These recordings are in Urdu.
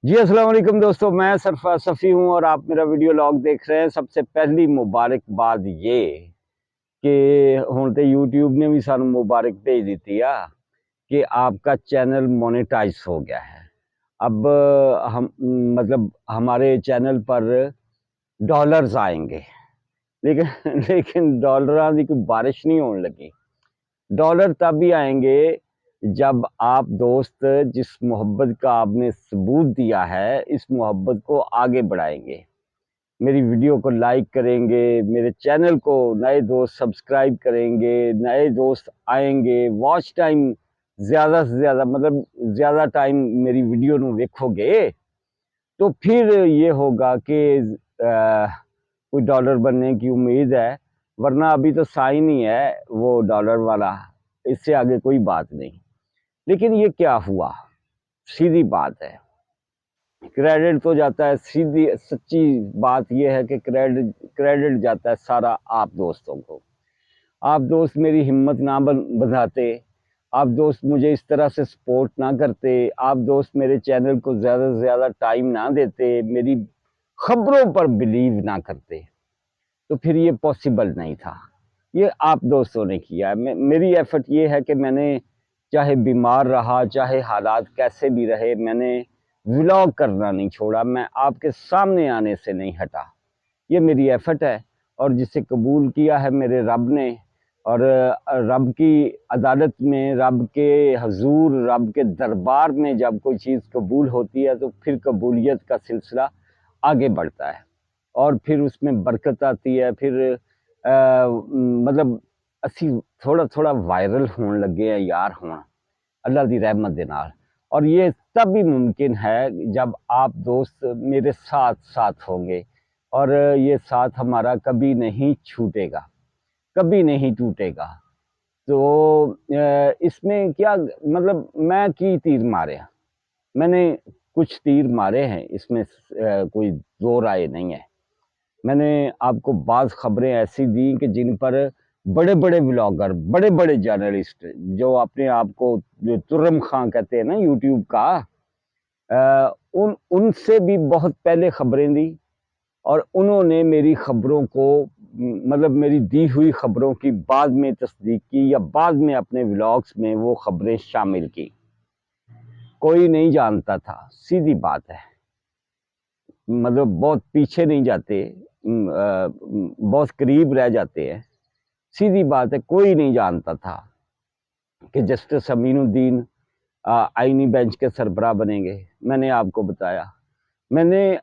جی السلام علیکم دوستو، میں سرفراز صفی ہوں اور آپ میرا ویڈیو لاگ دیکھ رہے ہیں۔ سب سے پہلی مبارکباد یہ کہ ہن تے یوٹیوب نے بھی سانوں مبارک بھیج دیتی کہ آپ کا چینل مونیٹائز ہو گیا ہے۔ اب ہم مطلب ہمارے چینل پر ڈالرز آئیں گے، لیکن ڈالراں دی کوئی بارش نہیں ہونے لگی۔ ڈالر تب ہی آئیں گے جب آپ دوست جس محبت کا آپ نے ثبوت دیا ہے، اس محبت کو آگے بڑھائیں گے، میری ویڈیو کو لائک کریں گے، میرے چینل کو نئے دوست سبسکرائب کریں گے، نئے دوست آئیں گے، واچ ٹائم زیادہ سے زیادہ مطلب زیادہ ٹائم میری ویڈیو نو ویکھو گے تو پھر یہ ہوگا کہ کوئی ڈالر بننے کی امید ہے، ورنہ ابھی تو سائن ہی ہے وہ ڈالر والا، اس سے آگے کوئی بات نہیں۔ لیکن یہ کیا ہوا؟ سیدھی بات ہے، کریڈٹ تو جاتا ہے، سیدھی سچی بات یہ ہے کہ کریڈٹ جاتا ہے سارا آپ دوستوں کو۔ آپ دوست میری ہمت نہ بندھاتے، آپ دوست مجھے اس طرح سے سپورٹ نہ کرتے، آپ دوست میرے چینل کو زیادہ سے زیادہ ٹائم نہ دیتے، میری خبروں پر بلیو نہ کرتے، تو پھر یہ پاسبل نہیں تھا۔ یہ آپ دوستوں نے کیا ہے۔ میری ایفرٹ یہ ہے کہ میں نے چاہے بیمار رہا، چاہے حالات کیسے بھی رہے، میں نے ولاگ کرنا نہیں چھوڑا، میں آپ کے سامنے آنے سے نہیں ہٹا۔ یہ میری ایفرٹ ہے اور جسے قبول کیا ہے میرے رب نے، اور رب کی عدالت میں، رب کے حضور، رب کے دربار میں جب کوئی چیز قبول ہوتی ہے تو پھر قبولیت کا سلسلہ آگے بڑھتا ہے اور پھر اس میں برکت آتی ہے۔ پھر مطلب اسی تھوڑا تھوڑا وائرل ہون لگے ہیں یار ہون اللہ دی رحمت دے نال، اور یہ تب ہی ممکن ہے جب آپ دوست میرے ساتھ ہوں گے، اور یہ ساتھ ہمارا کبھی نہیں چھوٹے گا، کبھی نہیں ٹوٹے گا۔ تو اس میں کیا مطلب میں کی تیر مارے ہیں، میں نے کچھ تیر مارے ہیں، اس میں کوئی دو رائے نہیں ہے۔ میں نے آپ کو بعض خبریں ایسی دیں کہ جن پر بڑے بڑے ولاگر، بڑے بڑے جرنلسٹ جو اپنے آپ کو جو ترم خان کہتے ہیں نا یوٹیوب کا، ان سے بھی بہت پہلے خبریں دی، اور انہوں نے میری خبروں کو مطلب میری دی ہوئی خبروں کی بعد میں تصدیق کی یا بعد میں اپنے ولاگز میں وہ خبریں شامل کی۔ کوئی نہیں جانتا تھا، سیدھی بات ہے، مطلب بہت پیچھے نہیں جاتے، بہت قریب رہ جاتے ہیں۔ سیدھی بات ہے، کوئی نہیں جانتا تھا کہ جسٹس امین الدین آئینی بینچ کے سربراہ بنیں گے۔ میں نے آپ کو بتایا، میں نے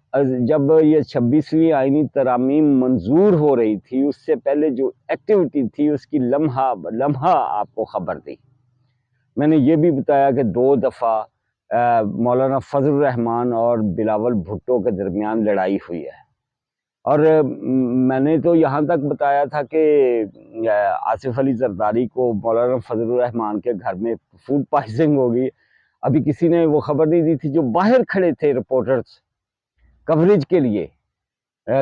جب یہ 26ویں آئینی ترامیم منظور ہو رہی تھی اس سے پہلے جو ایکٹیویٹی تھی اس کی لمحہ آپ کو خبر دی۔ میں نے یہ بھی بتایا کہ 2 دفعہ مولانا فضل الرحمان اور بلاول بھٹو کے درمیان لڑائی ہوئی ہے، اور میں نے تو یہاں تک بتایا تھا کہ آصف علی زرداری کو مولانا فضل الرحمان کے گھر میں فوڈ پوائزنگ ہوگی۔ ابھی کسی نے وہ خبر نہیں دی تھی جو باہر کھڑے تھے رپورٹرز کوریج کے لیے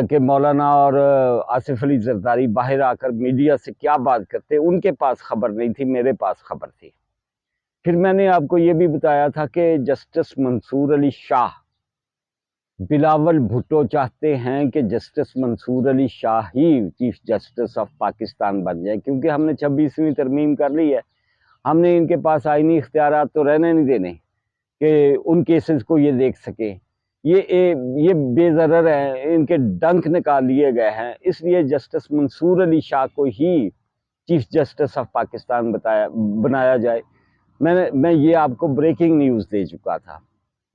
کہ مولانا اور آصف علی زرداری باہر آ کر میڈیا سے کیا بات کرتے، ان کے پاس خبر نہیں تھی، میرے پاس خبر تھی۔ پھر میں نے آپ کو یہ بھی بتایا تھا کہ جسٹس منصور علی شاہ، بلاول بھٹو چاہتے ہیں کہ جسٹس منصور علی شاہ ہی چیف جسٹس آف پاکستان بن جائے، کیونکہ ہم نے 26ویں ترمیم کر لی ہے، ہم نے ان کے پاس آئینی اختیارات تو رہنے نہیں دینے کہ ان کیسز کو یہ دیکھ سکیں۔ یہ بے ضرر ہیں، ان کے ڈنک نکال لیے گئے ہیں، اس لیے جسٹس منصور علی شاہ کو ہی چیف جسٹس آف پاکستان بنایا جائے۔ میں یہ آپ کو بریکنگ نیوز دے چکا تھا،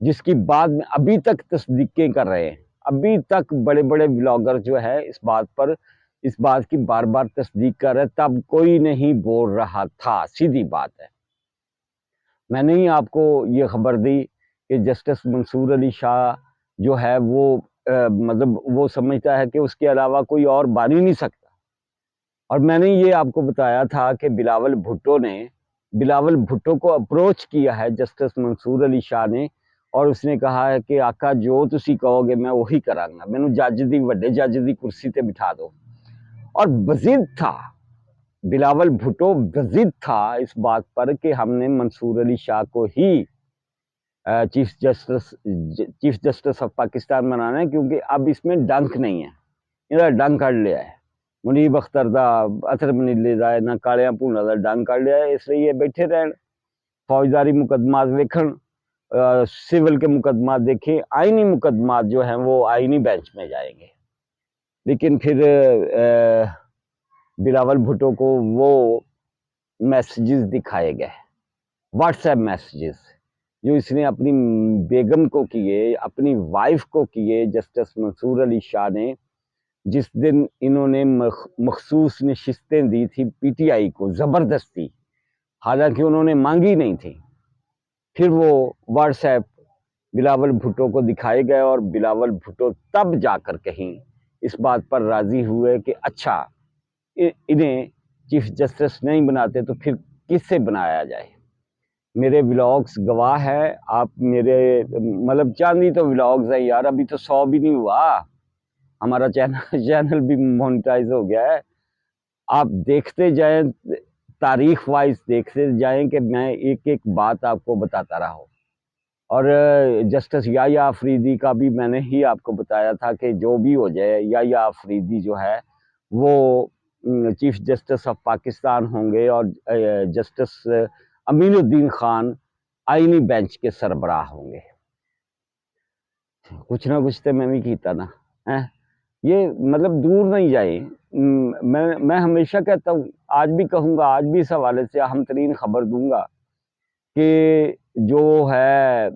جس کی بعد میں ابھی تک تصدیقیں کر رہے ہیں، ابھی تک بڑے بڑے بلاگر جو ہے اس بات کی بار بار تصدیق کر رہے، تب کوئی نہیں بول رہا تھا، سیدھی بات ہے۔ میں نے ہی آپ کو یہ خبر دی کہ جسٹس منصور علی شاہ جو ہے وہ مطلب وہ سمجھتا ہے کہ اس کے علاوہ کوئی اور بن ہی نہیں سکتا، اور میں نے یہ آپ کو بتایا تھا کہ بلاول بھٹو کو اپروچ کیا ہے جسٹس منصور علی شاہ نے، اور اس نے کہا ہے کہ آقا جو تسی کہو گے میں وہی کراں گا، مینوں جج دی وڈے جج دی کرسی تے بٹھا دو۔ اور بضد تھا بلاول بھٹو، بضد تھا اس بات پر کہ ہم نے منصور علی شاہ کو ہی چیف جسٹس آف پاکستان بنانا ہے، کیونکہ اب اس میں ڈنک نہیں ہے، یہ ڈنک کر لیا ہے منیب اختر دا اثر منیلے دا نہ کالیاں پونا دا ڈنک کر لیا ہے، اس لیے یہ بیٹھے رہن، فوجداری مقدمات دیکھن، سول کے مقدمات دیکھیں، آئینی مقدمات جو ہیں وہ آئینی بینچ میں جائیں گے۔ لیکن پھر بلاول بھٹو کو وہ میسیجز دکھائے گئے، واٹس ایپ میسیجز جو اس نے اپنی بیگم کو کیے، اپنی وائف کو کیے، جسٹس منصور علی شاہ نے، جس دن انہوں نے مخصوص نشستیں دی تھی پی ٹی آئی کو زبردستی، حالانکہ انہوں نے مانگی نہیں تھی، پھر وہ واٹس ایپ بلاول بھٹو کو دکھائے گئے، اور بلاول بھٹو تب جا کر کہیں اس بات پر راضی ہوئے کہ اچھا انہیں چیف جسٹس نہیں بناتے تو پھر کس سے بنایا جائے۔ میرے ولاگز گواہ ہے، آپ میرے مطلب چاندی تو ولاگز ہیں یار، ابھی تو 100 بھی نہیں ہوا، ہمارا چینل بھی مونیٹائز ہو گیا ہے، آپ دیکھتے جائیں، تاریخ وائز دیکھتے جائیں کہ میں ایک ایک بات آپ کو بتاتا رہا ہوں۔ اور جسٹس یحییٰ آفریدی کا بھی میں نے ہی آپ کو بتایا تھا کہ جو بھی ہو جائے، یحییٰ آفریدی جو ہے وہ چیف جسٹس آف پاکستان ہوں گے، اور جسٹس امین الدین خان آئینی بینچ کے سربراہ ہوں گے۔ کچھ نہ کچھ تو میں بھی کیتا نا، یہ مطلب دور نہیں جائیں، میں ہمیشہ کہتا ہوں، آج بھی کہوں گا، آج بھی اس حوالے سے اہم ترین خبر دوں گا کہ جو ہے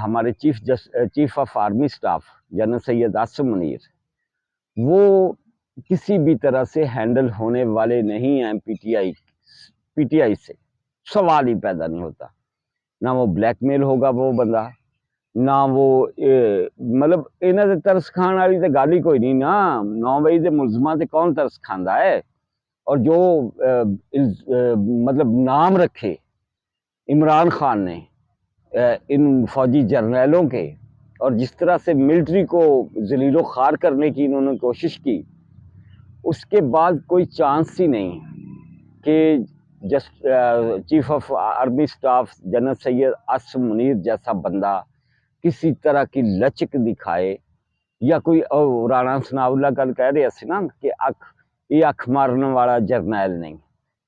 ہمارے chief of army staff general Syed Asim Munir, وہ کسی بھی طرح سے ہینڈل ہونے والے نہیں ہیں پی ٹی آئی سے، سوال ہی پیدا نہیں ہوتا، نہ وہ بلیک میل ہوگا وہ بندہ، نہ وہ مطلب انہاں دے ترس کھان والی تے گل ہی کوئی نہیں نا، 9 بجے دے ملزماں تے کون ترس کھاندا ہے، اور جو مطلب نام رکھے عمران خان نے ان فوجی جرنیلوں کے، اور جس طرح سے ملٹری کو ذلیل و خوار کرنے کی انہوں نے کوشش کی، اس کے بعد کوئی چانس ہی نہیں کہ chief of army staff general Syed Asim Munir جیسا بندہ کسی طرح کی لچک دکھائے، یا کوئی رانا ثناء اللہ گل کہہ رہے سی نا کہ یہ اکھ مارنے والا جرنیل نہیں،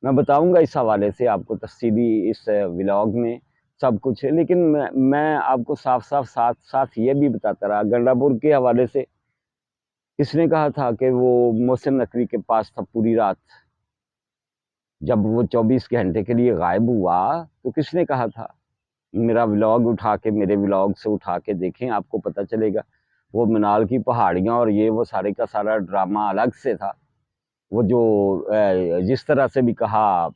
میں بتاؤں گا اس حوالے سے آپ کو تفصیلی اس ولاگ میں سب کچھ ہے، لیکن میں آپ کو صاف ساتھ یہ بھی بتاتا رہا، گنڈا پور کے حوالے سے کس نے کہا تھا کہ وہ محسن نقوی کے پاس تھا پوری رات، جب وہ 24 گھنٹے کے لیے غائب ہوا تو کس نے کہا تھا؟ میرا ولاگ اٹھا کے، میرے ولاگ سے اٹھا کے دیکھیں، آپ کو پتہ چلے گا، وہ منال کی پہاڑیاں اور یہ وہ سارے کا سارا ڈرامہ الگ سے تھا، وہ جو جس طرح سے بھی کہا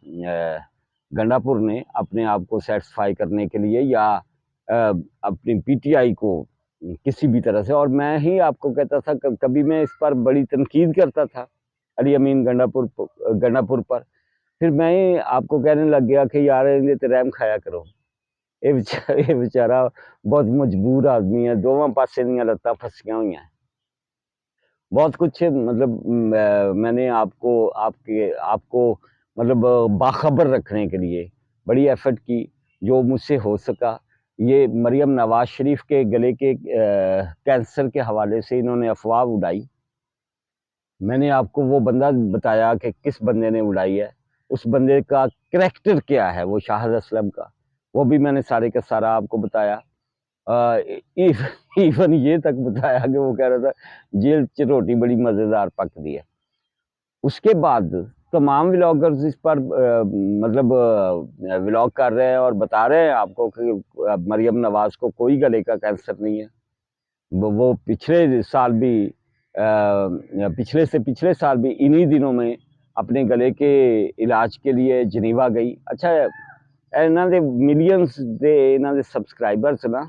گنڈا پور نے اپنے آپ کو سیٹسفائی کرنے کے لیے، یا اپنی پی ٹی آئی کو کسی بھی طرح سے، اور میں ہی آپ کو کہتا تھا، کبھی میں اس پر بڑی تنقید کرتا تھا علی امین گنڈا پور پر، پھر میں ہی آپ کو کہنے لگ گیا کہ یار انہیں تے رحم کھایا کرو، یہ بیچارہ بہت مجبور آدمی ہے، دونوں پاسے دیاں لتاں پھسیاں ہوئی ہیں، بہت کچھ مطلب میں نے آپ کو مطلب باخبر رکھنے کے لیے بڑی ایفرٹ کی، جو مجھ سے ہو سکا۔ یہ مریم نواز شریف کے گلے کے کینسر کے حوالے سے انہوں نے افواہ اڑائی، میں نے آپ کو وہ بندہ بتایا کہ کس بندے نے اڑائی ہے، اس بندے کا کریکٹر کیا ہے، وہ شاہد اسلم کا، وہ بھی میں نے سارے کا سارا آپ کو بتایا، ایون یہ تک بتایا کہ وہ کہہ رہا تھا جیل چ روٹی بڑی مزیدار پک دی ہے۔ اس کے بعد تمام ولاگرز اس پر مطلب ولاگ کر رہے ہیں اور بتا رہے ہیں آپ کو کہ مریم نواز کو کوئی گلے کا کینسر نہیں ہے، وہ پچھلے سال بھی پچھلے سال بھی انہی دنوں میں اپنے گلے کے علاج کے لیے جنیوا گئی۔ اچھا انہوں نے ملینز دے انہوں نے سبسکرائبرز نا،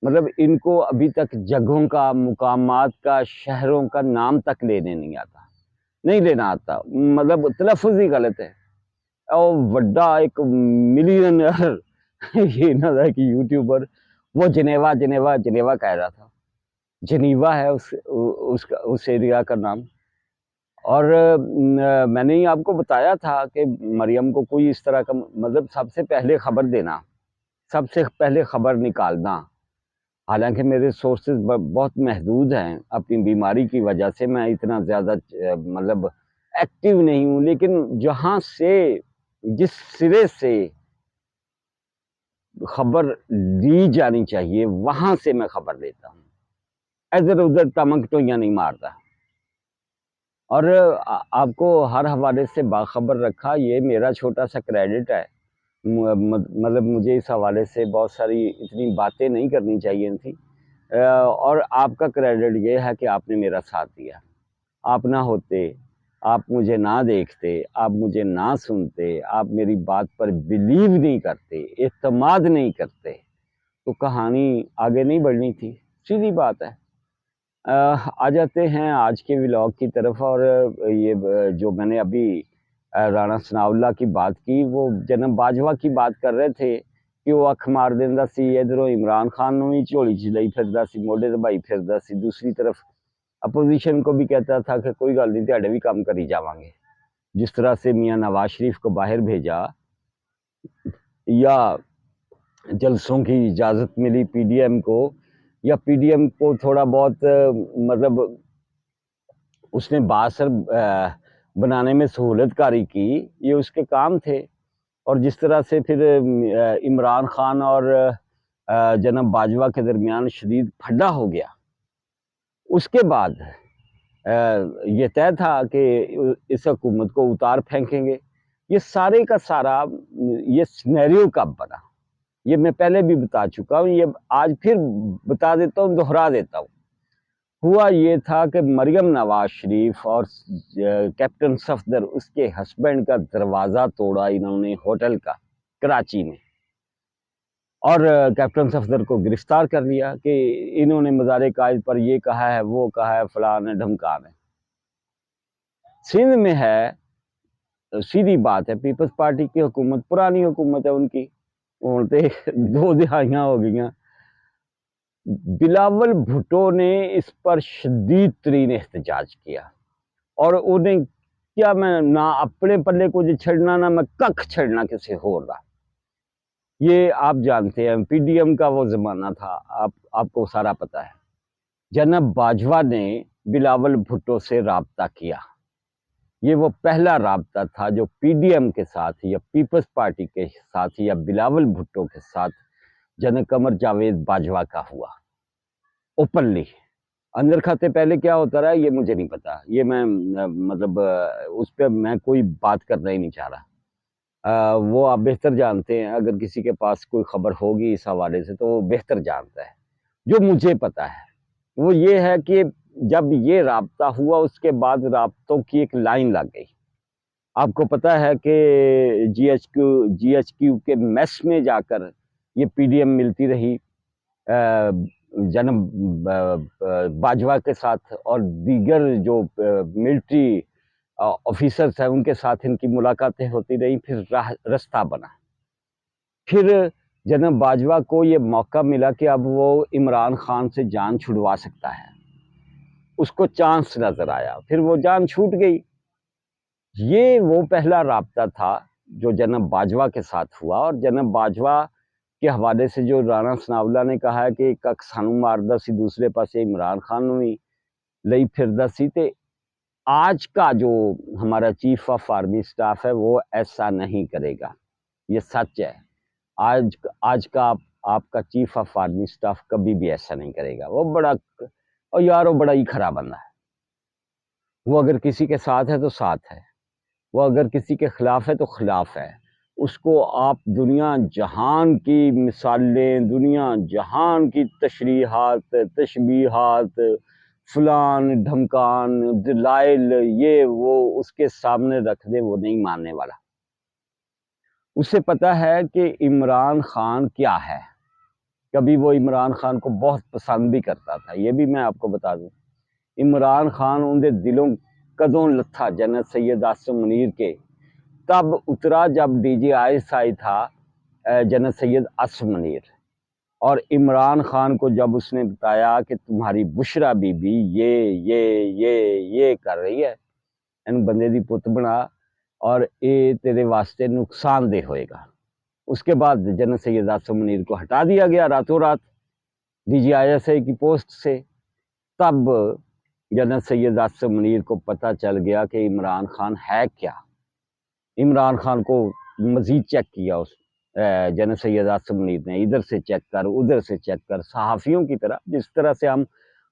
مطلب ان کو ابھی تک جگہوں کا، مقامات کا، شہروں کا نام تک لینے نہیں لینا آتا، مطلب تلفظ ہی غلط ہے، اور وڈا ایک ملینئر یہ نہ تھا کہ یوٹیوبر، وہ جنیوا کہہ رہا تھا، جنیوا ہے اس ایریا کا نام، اور میں نے ہی آپ کو بتایا تھا کہ مریم کو کوئی اس طرح کا، مطلب سب سے پہلے خبر دینا سب سے پہلے خبر نکالنا. حالانکہ میرے سورسز بہت محدود ہیں، اپنی بیماری کی وجہ سے میں اتنا زیادہ مطلب ایکٹیو نہیں ہوں، لیکن جہاں سے جس سرے سے خبر لی جانی چاہیے وہاں سے میں خبر لیتا ہوں، ادھر ادھر ٹمکٹویاں نہیں مارتا. اور آپ کو ہر حوالے سے باخبر رکھا، یہ میرا چھوٹا سا کریڈٹ ہے. مطلب مجھے اس حوالے سے بہت ساری اتنی باتیں نہیں کرنی چاہیے تھیں، اور آپ کا کریڈٹ یہ ہے کہ آپ نے میرا ساتھ دیا. آپ نہ ہوتے، آپ مجھے نہ دیکھتے، آپ مجھے نہ سنتے، آپ میری بات پر بلیو نہیں کرتے، اعتماد نہیں کرتے، تو کہانی آگے نہیں بڑھنی تھی. سیدھی بات ہے. آ جاتے ہیں آج کے ولاگ کی طرف. اور یہ جو میں نے ابھی رانا ثناء اللہ کی بات کی، وہ جناب باجوہ کی بات کر رہے تھے کہ وہ اکھ مار دیندا سی، ادھروں عمران خان نو ہی جھولی چ لئی پھردا سی، موڈے دبائی پھردا سی. دوسری طرف اپوزیشن کو بھی کہتا تھا کہ کوئی گل نہیں، تہاڈے بھی کام کری جاواں گے. جس طرح سے میاں نواز شریف کو باہر بھیجا، یا جلسوں کی اجازت ملی پی ڈی ایم کو، یا پی ڈی ایم کو تھوڑا بہت مطلب اس نے باثر بنانے میں سہولت کاری کی، یہ اس کے کام تھے. اور جس طرح سے پھر عمران خان اور جناب باجوہ کے درمیان شدید پھڈا ہو گیا، اس کے بعد یہ طے تھا کہ اس حکومت کو اتار پھینکیں گے. یہ سارے کا سارا یہ سینیریو کب بنا، یہ میں پہلے بھی بتا چکا ہوں، یہ آج پھر بتا دیتا ہوں، دہرا دیتا ہوں. ہوا یہ تھا کہ مریم نواز شریف اور کیپٹن صفدر، اس کے ہسبینڈ کا دروازہ توڑا انہوں نے ہوٹل کا کراچی میں، اور کیپٹن صفدر کو گرفتار کر لیا کہ انہوں نے مزار قائد پر یہ کہا ہے، وہ کہا ہے، فلان ہے، ڈھمکان ہے. سندھ میں ہے، سیدھی بات ہے، پیپلز پارٹی کی حکومت، پرانی حکومت ہے ان کی، ہوں تے 2 دہائیاں ہو گئیاں. بلاول بھٹو نے اس پر شدید ترین احتجاج کیا، اور انہیں کیا، میں نہ اپنے پلے کچھ چھڑنا، نہ میں ککھ چھڑنا کسی ہور دا. یہ آپ جانتے ہیں پی ڈی ایم کا وہ زمانہ تھا، آپ کو سارا پتہ ہے. جناب باجوہ نے بلاول بھٹو سے رابطہ کیا. یہ وہ پہلا رابطہ تھا جو پی ڈی ایم کے ساتھ یا پیپلز پارٹی کے ساتھ یا بلاول بھٹو کے ساتھ جناب قمر جاوید باجوہ کا ہوا اوپنلی. اندر کھاتے پہلے کیا ہوتا رہا یہ مجھے نہیں پتا، یہ میں مطلب اس پہ میں کوئی بات کرنا ہی نہیں چاہ رہا. وہ آپ بہتر جانتے ہیں، اگر کسی کے پاس کوئی خبر ہوگی اس حوالے سے تو وہ بہتر جانتا ہے. جو مجھے پتا ہے وہ یہ ہے کہ جب یہ رابطہ ہوا، اس کے بعد رابطوں کی ایک لائن لگ گئی. آپ کو پتا ہے کہ جی ایچ کیو کے میس میں جا کر یہ پی ڈی ایم ملتی رہی جناب باجوہ کے ساتھ، اور دیگر جو ملٹری آفیسرز ہیں ان کے ساتھ ان کی ملاقاتیں ہوتی رہی. پھر رستہ بنا. پھر جناب باجوہ کو یہ موقع ملا کہ اب وہ عمران خان سے جان چھڑوا سکتا ہے. اس کو چانس نظر آیا، پھر وہ جان چھوٹ گئی. یہ وہ پہلا رابطہ تھا جو جناب باجوہ کے ساتھ ہوا. اور جناب باجوہ کے حوالے سے جو رانا ثناء اللہ نے کہا ہے کہ کک سانو ماردا سی، دوسرے پاسے عمران خان نو ہی لئی پھردا سی. تے آج کا جو ہمارا چیف آف آرمی سٹاف ہے وہ ایسا نہیں کرے گا، یہ سچ ہے. آج کا آپ کا چیف آف آرمی سٹاف کبھی بھی ایسا نہیں کرے گا. وہ بڑا، اور یار وہ بڑا ہی خراب بندہ ہے. وہ اگر کسی کے ساتھ ہے تو ساتھ ہے، وہ اگر کسی کے خلاف ہے تو خلاف ہے. اس کو آپ دنیا جہان کی مثالیں، دنیا جہان کی تشریحات، تشبیہات، فلان ڈھمکان، دلائل، یہ وہ اس کے سامنے رکھ دے، وہ نہیں ماننے والا. اسے پتا ہے کہ عمران خان کیا ہے. کبھی وہ عمران خان کو بہت پسند بھی کرتا تھا، یہ بھی میں آپ کو بتا دوں. عمران خان ان دے دلوں کدوں لتھا جنرل سید عاصم منیر کے، تب اترا جب ڈی جی آئی تھا جنرل سید عاصم منیر. اور عمران خان کو جب اس نے بتایا کہ تمہاری بشرا بی بی یہ کر رہی ہے، ان بندے دی پت بنا اور اے تیرے واسطے نقصان دہ ہوئے گا. اس کے بعد جنرل سید آصم منیر کو ہٹا دیا گیا راتوں رات DGISI کی پوسٹ سے۔ تب جنرل سید آصم منیر کو پتہ چل گیا کہ عمران خان ہے کیا۔ عمران خان کو مزید چیک کیا اس جنرل سید آصم منیر نے، ادھر سے چیک کر ادھر سے چیک کر، صحافیوں کی طرح جس طرح سے ہم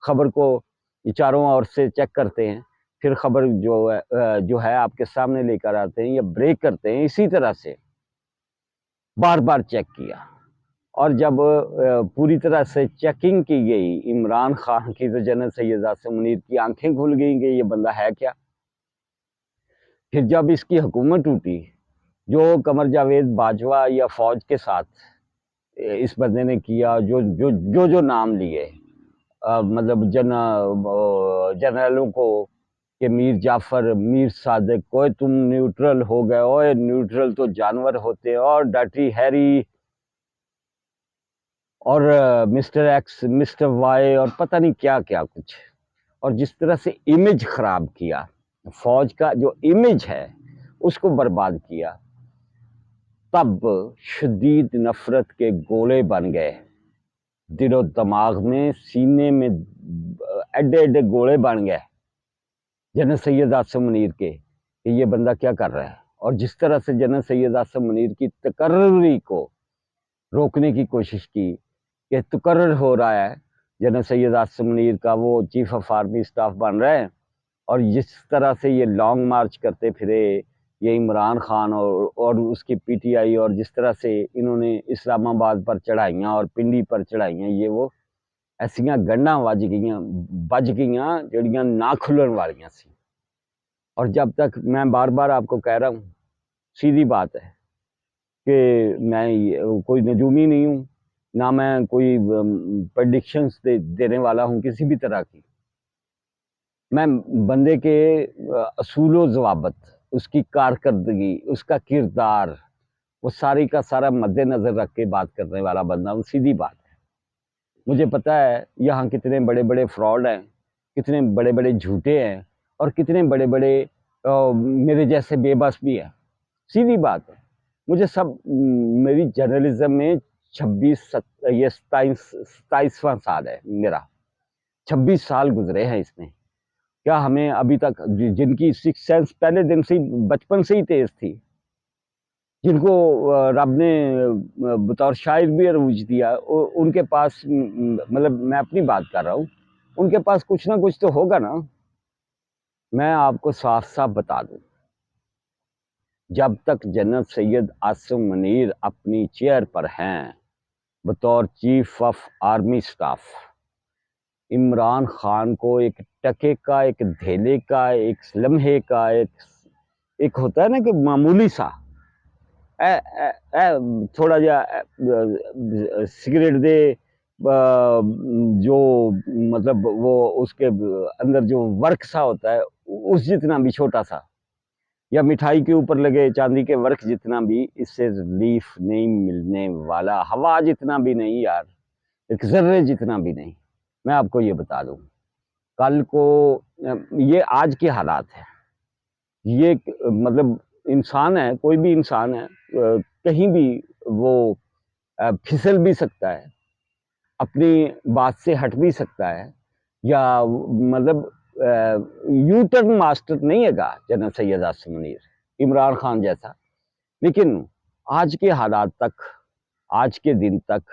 خبر کو چاروں اور سے چیک کرتے ہیں، پھر خبر جو ہے آپ کے سامنے لے کر آتے ہیں یا بریک کرتے ہیں، اسی طرح سے بار بار چیک کیا۔ اور جب پوری طرح سے چیکنگ کی گئی عمران خان کی، تو جنرل سید آصم منیر کی آنکھیں کھل گئیں کہ یہ بندہ ہے کیا۔ پھر جب اس کی حکومت ٹوٹی، جو قمر جاوید باجوہ یا فوج کے ساتھ اس بندے نے کیا، جو نام لیے، مطلب جنرلوں کو کہ میر جعفر، میر صادق، کوئی تم نیوٹرل ہو گئے، اوے نیوٹرل تو جانور ہوتے ہیں، اور ڈاٹی ہیری اور مسٹر ایکس، مسٹر وائی، اور پتہ نہیں کیا کیا کچھ، اور جس طرح سے امیج خراب کیا، فوج کا جو امیج ہے اس کو برباد کیا، تب شدید نفرت کے گولے بن گئے دل و دماغ میں، سینے میں ایڈے ایڈے گولے بن گئے جنرل سید آصم منیر کے کہ یہ بندہ کیا کر رہا ہے۔ اور جس طرح سے جنرل سید آصم منیر کی تقرری کو روکنے کی کوشش کی کہ تقرر ہو رہا ہے، جنرل سید آصم منیر کا وہ چیف آف آرمی سٹاف بن رہا ہے، اور جس طرح سے یہ لانگ مارچ کرتے پھرے یہ عمران خان اور اس کی PTI، اور جس طرح سے انہوں نے اسلام آباد پر چڑھائیاں اور پنڈی پر چڑھائیاں، یہ وہ ایسیاں گنڈاں بج گئیاں جڑیاں نہ کھلن والیاں سی۔ اور جب تک میں بار بار آپ کو کہہ رہا ہوں، سیدھی بات ہے کہ میں کوئی نجومی نہیں ہوں، نہ میں کوئی پریڈکشنز دینے والا ہوں کسی بھی طرح کی۔ میں بندے کے اصول و ضوابط، اس کی کارکردگی، اس کا کردار، وہ ساری کا سارا مد نظر رکھ کے بات کرنے والا بندہ ہوں، سیدھی بات ہے۔ مجھے پتہ ہے یہاں کتنے بڑے بڑے فراڈ ہیں، کتنے بڑے بڑے جھوٹے ہیں، اور کتنے بڑے بڑے میرے جیسے بے بس بھی ہیں، سیدھی بات ہے۔ مجھے میری جرنلزم میں 27واں سال ہے میرا، 26 سال گزرے ہیں اس میں۔ کیا ہمیں ابھی تک جن کی سکس سینس پہلے دن سے بچپن سے ہی تیز تھی، جن کو رب نے بطور شاعر بھی عروج دیا، ان کے پاس، مطلب میں اپنی بات کر رہا ہوں، ان کے پاس کچھ نہ کچھ تو ہوگا نا۔ میں آپ کو صاف صاف بتا دوں، جب تک جنرل سید آصم منیر اپنی چیئر پر ہیں بطور chief of army staff, Imran Khan کو ایک ٹکے کا، ایک دھیلے کا، ایک لمحے کا، ایک ہوتا ہے نا کہ معمولی سا تھوڑا جا سگریٹ دے، جو مطلب وہ اس کے اندر جو ورک سا ہوتا ہے اس جتنا بھی چھوٹا سا، یا مٹھائی کے اوپر لگے چاندی کے ورک جتنا بھی، اس سے ریلیف نہیں ملنے والا، ہوا جتنا بھی نہیں یار، ایک ذرے جتنا بھی نہیں۔ میں آپ کو یہ بتا دوں، کل کو یہ آج کے حالات ہیں، یہ مطلب انسان ہے، کوئی بھی انسان ہے، کہیں بھی وہ پھسل بھی سکتا ہے، اپنی بات سے ہٹ بھی سکتا ہے، یا مطلب یو ٹرن ماسٹر نہیں ہے گا جنرل سید آصم منیر عمران خان جیسا۔ لیکن آج کے حالات تک، آج کے دن تک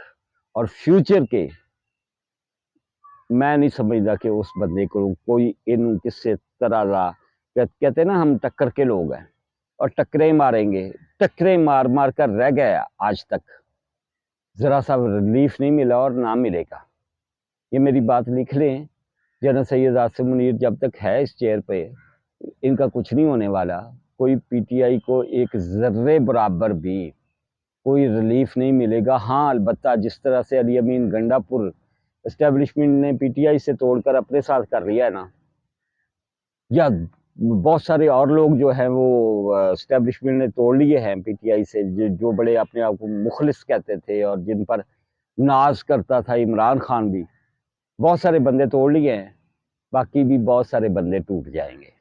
اور فیوچر کے، میں نہیں سمجھتا کہ اس بندے کو کوئی ان کس سے طرح کہتے ہیں نا ہم ٹکر کے لوگ ہیں، اور ٹکریں ماریں گے، ٹکریں مار مار کر رہ گیا آج تک، ذرا سا ریلیف نہیں ملا اور نہ ملے گا۔ یہ میری بات لکھ لیں، جنرل سید آصم منیر جب تک ہے اس چیئر پہ، ان کا کچھ نہیں ہونے والا۔ کوئی PTI کو ایک ذرے برابر بھی کوئی ریلیف نہیں ملے گا۔ ہاں البتہ جس طرح سے علی امین گنڈا پور اسٹیبلشمنٹ نے PTI سے توڑ کر اپنے ساتھ کر لیا ہے نا، یا بہت سارے اور لوگ جو ہیں وہ اسٹیبلشمنٹ نے توڑ لیے ہیں PTI سے، جو بڑے اپنے آپ کو مخلص کہتے تھے اور جن پر ناز کرتا تھا عمران خان بھی، بہت سارے بندے توڑ لیے ہیں، باقی بھی بہت سارے بندے ٹوٹ جائیں گے۔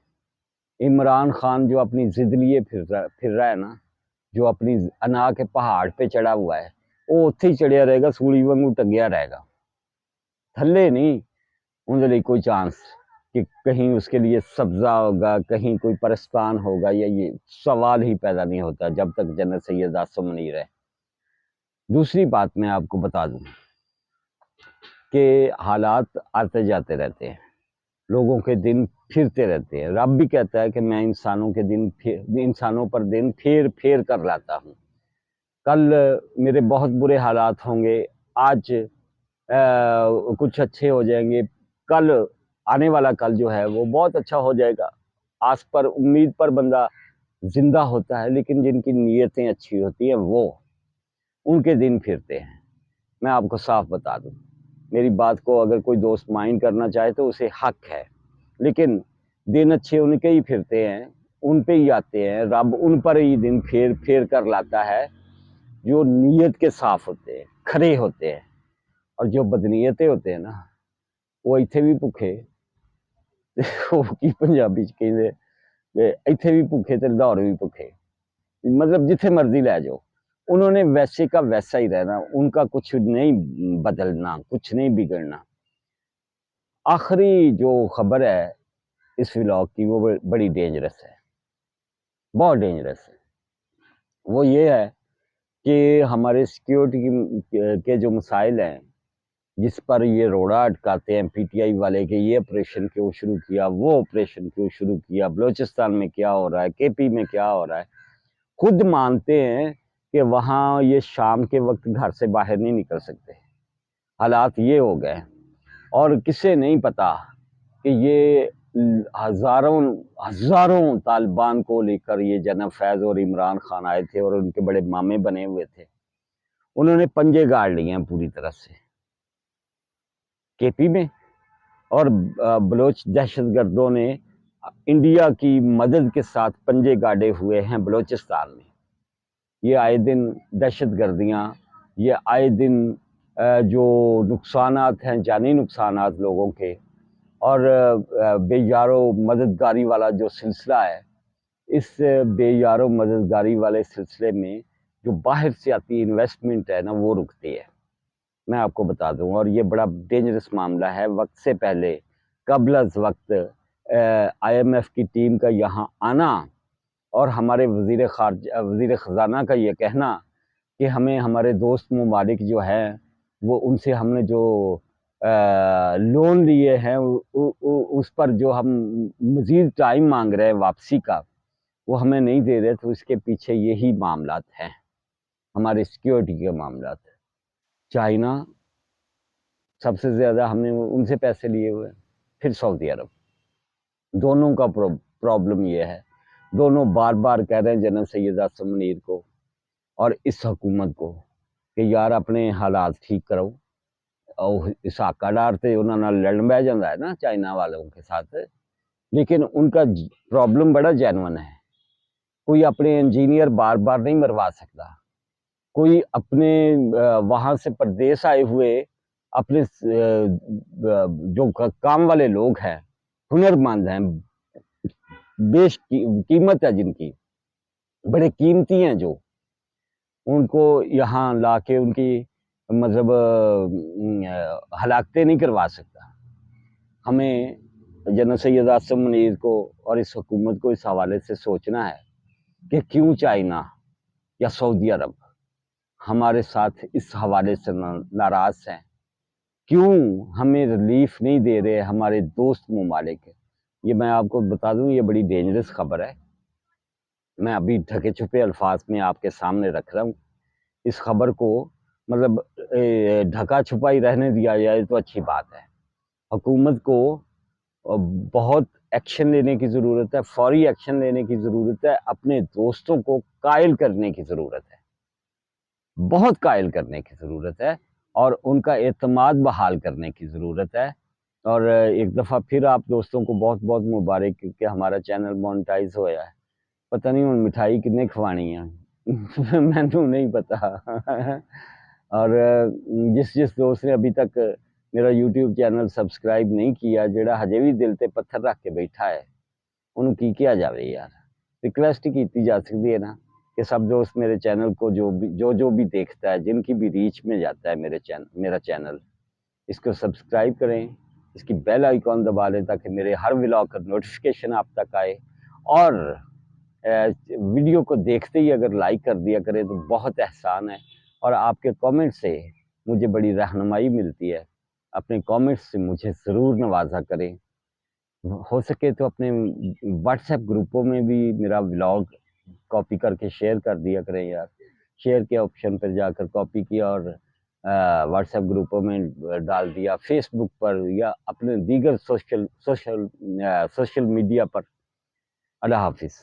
عمران خان جو اپنی ضد لیے پھر رہا ہے نا، جو اپنی انا کے پہاڑ پہ چڑھا ہوا ہے وہ اتھے ہی چڑھیا رہے گا, سولی وانگو ٹنگیا رہے گا, تھلے نہیں. ان لیے کوئی چانس کہ کہیں اس کے لیے سبزہ ہوگا, کہیں کوئی پرستان ہوگا, یا یہ سوال ہی پیدا نہیں ہوتا جب تک جنرل سید عاصم منیر ہے. دوسری بات میں آپ کو بتا دوں کہ حالات آتے جاتے رہتے ہیں, لوگوں کے دن پھرتے رہتے ہیں. رب بھی کہتا ہے کہ میں انسانوں پر دن پھیر پھیر کر لاتا ہوں. کل میرے بہت برے حالات ہوں گے, آج کچھ اچھے ہو جائیں گے, کل آنے والا کل جو ہے وہ بہت اچھا ہو جائے گا. آس پر امید پر بندہ زندہ ہوتا ہے, لیکن جن کی نیتیں اچھی ہوتی ہیں وہ ان کے دن پھرتے ہیں. میں آپ کو صاف بتا دوں, میری بات کو اگر کوئی دوست مائنڈ کرنا چاہے تو اسے حق ہے, لیکن دن اچھے ان کے ہی پھرتے ہیں, ان پہ ہی آتے ہیں. رب ان پر ہی دن پھیر پھیر کر لاتا ہے جو نیت کے صاف ہوتے ہیں, کھڑے ہوتے ہیں. اور جو بدنیتیں ہوتے ہیں نا, وہ ایتھے بھی بھوکے, وہ کی پنجابی چ کہندے ایتھے بھی بھوکے تے لاہور بھی بھوکے, مطلب جتھے مرضی لے جاؤ, انہوں نے ویسے کا ویسا ہی رہنا, ان کا کچھ نہیں بدلنا, کچھ نہیں بگڑنا. آخری جو خبر ہے اس ولاگ کی وہ بڑی ڈینجرس ہے, بہت ڈینجرس ہے. وہ یہ ہے کہ ہمارے سیکیورٹی کے جو مسائل ہیں, جس پر یہ روڑا اٹکاتے ہیں پی ٹی آئی والے کہ یہ آپریشن کیوں شروع کیا, وہ آپریشن کیوں شروع کیا, بلوچستان میں کیا ہو رہا ہے, کے پی میں کیا ہو رہا ہے. خود مانتے ہیں کہ وہاں یہ شام کے وقت گھر سے باہر نہیں نکل سکتے. حالات یہ ہو گئے, اور کسے نہیں پتا کہ یہ ہزاروں طالبان کو لے کر یہ جناب فیض اور عمران خان آئے تھے, اور ان کے بڑے مامے بنے ہوئے تھے. انہوں نے پنجے گاڑ لیے ہیں پوری طرح سے کے پی میں, اور بلوچ دہشت گردوں نے انڈیا کی مدد کے ساتھ پنجے گاڑے ہوئے ہیں بلوچستان میں. یہ آئے دن دہشت گردیاں, یہ آئے دن جو نقصانات ہیں, جانی نقصانات لوگوں کے, اور بے یارو مددگاری والا جو سلسلہ ہے, اس بے یارو مددگاری والے سلسلے میں جو باہر سے آتی انویسٹمنٹ ہے نا, وہ رکتی ہے. میں آپ کو بتا دوں, اور یہ بڑا ڈینجرس معاملہ ہے. وقت سے پہلے, قبل از وقت آئی ایم ایف کی ٹیم کا یہاں آنا, اور ہمارے وزیر خزانہ کا یہ کہنا کہ ہمیں ہمارے دوست ممالک جو ہیں وہ ان سے ہم نے جو لون لیے ہیں اس پر جو ہم مزید ٹائم مانگ رہے ہیں واپسی کا, وہ ہمیں نہیں دے رہے. تو اس کے پیچھے یہی معاملات ہیں, ہمارے سیکیورٹی کے معاملات. چائنا سب سے زیادہ ہم نے ان سے پیسے لیے ہوئے, پھر سعودی عرب. دونوں کا پرابلم یہ ہے, دونوں بار بار کہہ رہے ہیں جنرل سید عاصم منیر کو اور اس حکومت کو کہ یار اپنے حالات ٹھیک کرو. اور اساکا ڈارتے انہوں نے لڑن بہ جاتا ہے نا چائنا والوں کے ساتھ, لیکن ان کا پرابلم بڑا جینون ہے. کوئی اپنے انجینئر بار بار نہیں مروا سکتا, کوئی اپنے وہاں سے پردیس آئے ہوئے اپنے جو کام والے لوگ ہیں, ہنر مند ہیں, بیش قیمت ہے جن کی, بڑے قیمتی ہیں, جو ان کو یہاں لا کے ان کی مطلب ہلاکتیں نہیں کروا سکتا. ہمیں جنرل سید عاصم منیر کو اور اس حکومت کو اس حوالے سے سوچنا ہے کہ کیوں چائنا یا سعودی عرب ہمارے ساتھ اس حوالے سے ناراض ہیں, کیوں ہمیں ریلیف نہیں دے رہے ہمارے دوست ممالک. یہ میں آپ کو بتا دوں, یہ بڑی ڈینجرس خبر ہے. میں ابھی ڈھکے چھپے الفاظ میں آپ کے سامنے رکھ رہا ہوں. اس خبر کو مطلب ڈھکا چھپا ہی رہنے دیا جائے تو اچھی بات ہے. حکومت کو بہت ایکشن لینے کی ضرورت ہے, فوری ایکشن لینے کی ضرورت ہے. اپنے دوستوں کو قائل کرنے کی ضرورت ہے, بہت قائل کرنے کی ضرورت ہے, اور ان کا اعتماد بحال کرنے کی ضرورت ہے. اور ایک دفعہ پھر آپ دوستوں کو بہت بہت مبارک, کیونکہ ہمارا چینل مونٹائز ہوا ہے. پتہ نہیں ہوں مٹھائی کتنے کھوانی ہے میں تو نہیں پتا. اور جس دوست نے ابھی تک میرا یوٹیوب چینل سبسکرائب نہیں کیا, جڑا ہجے بھی دل تے پتھر رکھ کے بیٹھا ہے, انہوں کی کیا جاوے یار. ریکویسٹ کیتی جا سکتی ہے نا کہ سب دوست میرے چینل کو جو بھی دیکھتا ہے، جن کی بھی ریچ میں جاتا ہے میرا چینل، اس کو سبسکرائب کریں، اس کی بیل آئیکن دبا لیں تاکہ میرے ہر ولاگ کا نوٹیفیکیشن آپ تک آئے، اور ویڈیو کو دیکھتے ہی اگر لائک کر دیا کریں تو بہت احسان ہے، اور آپ کے کامنٹ سے مجھے بڑی رہنمائی ملتی ہے۔ اپنے کامنٹ سے مجھے ضرور نوازا کریں، ہو سکے تو اپنے واٹس ایپ گروپوں میں بھی میرا ولاگ کاپی کر کے شیئر کر دیا کریں یار، شیئر کے آپشن پر جا کر کاپی کیا اور واٹس ایپ گروپوں میں ڈال دیا، فیس بک پر یا اپنے دیگر سوشل میڈیا پر۔ اللہ حافظ۔